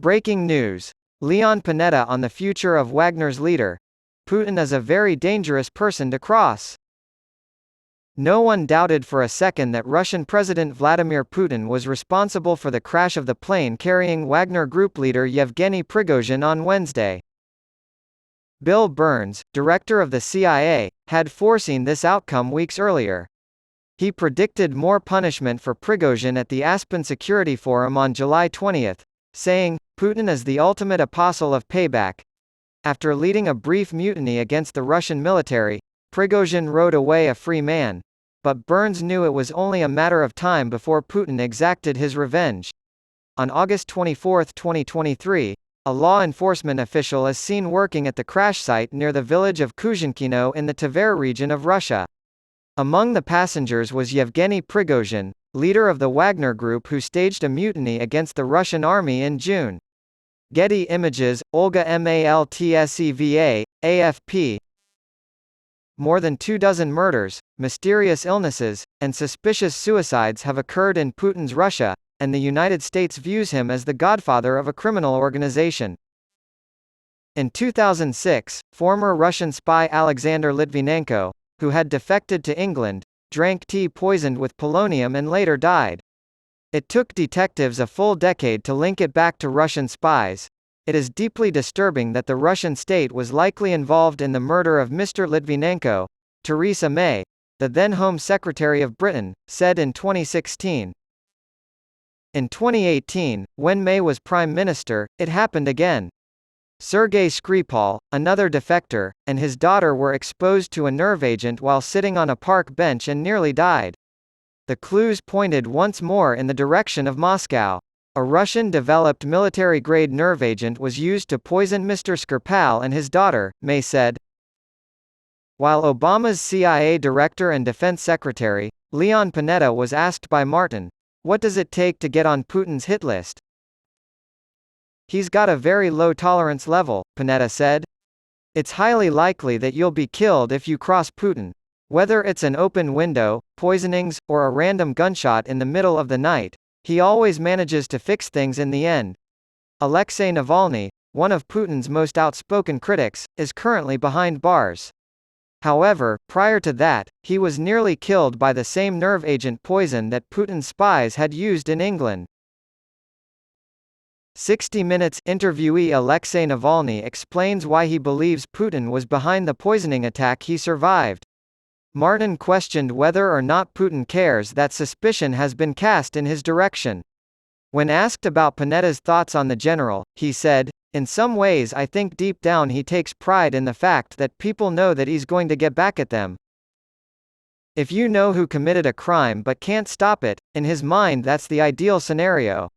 Breaking news. Leon Panetta on the future of Wagner's leader. Putin is a very dangerous person to cross. No one doubted for a second that Russian President Vladimir Putin was responsible for the crash of the plane carrying Wagner Group leader Yevgeny Prigozhin on Wednesday. Bill Burns, director of the CIA, had foreseen this outcome weeks earlier. He predicted more punishment for Prigozhin at the Aspen Security Forum on July 20, saying, "Putin is the ultimate apostle of payback." After leading a brief mutiny against the Russian military, Prigozhin rode away a free man. But Burns knew it was only a matter of time before Putin exacted his revenge. On August 24, 2023, a law enforcement official is seen working at the crash site near the village of Kuzhinkino in the Tver region of Russia. Among the passengers was Yevgeny Prigozhin, leader of the Wagner Group who staged a mutiny against the Russian army in June. Getty Images, Olga Maltseva, AFP. More than 24 murders, mysterious illnesses, and suspicious suicides have occurred in Putin's Russia, and the United States views him as the godfather of a criminal organization. In 2006, former Russian spy Alexander Litvinenko, who had defected to England, drank tea poisoned with polonium and later died. It took detectives a full decade to link it back to Russian spies. It is deeply disturbing that the Russian state was likely involved in the murder of Mr. Litvinenko, Theresa May, the then Home Secretary of Britain, said in 2016. In 2018, when May was Prime Minister, it happened again. Sergei Skripal, another defector, and his daughter were exposed to a nerve agent while sitting on a park bench and nearly died. The clues pointed once more in the direction of Moscow. A Russian-developed military-grade nerve agent was used to poison Mr. Skripal and his daughter, May said. While Obama's CIA director and defense secretary, Leon Panetta was asked by Martin, "What does it take to get on Putin's hit list?" "He's got a very low tolerance level," Panetta said. "It's highly likely that you'll be killed if you cross Putin. Whether it's an open window, poisonings, or a random gunshot in the middle of the night, he always manages to fix things in the end." Alexei Navalny, one of Putin's most outspoken critics, is currently behind bars. However, prior to that, he was nearly killed by the same nerve agent poison that Putin's spies had used in England. 60 Minutes interviewee Alexei Navalny explains why he believes Putin was behind the poisoning attack he survived. Martin questioned whether or not Putin cares that suspicion has been cast in his direction. When asked about Panetta's thoughts on the general, he said, "In some ways I think deep down he takes pride in the fact that people know that he's going to get back at them. If you know who committed a crime but can't stop it, in his mind that's the ideal scenario."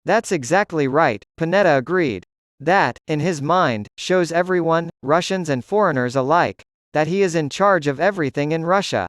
That's exactly right, Panetta agreed. That, in his mind, shows everyone, Russians and foreigners alike, that he is in charge of everything in Russia.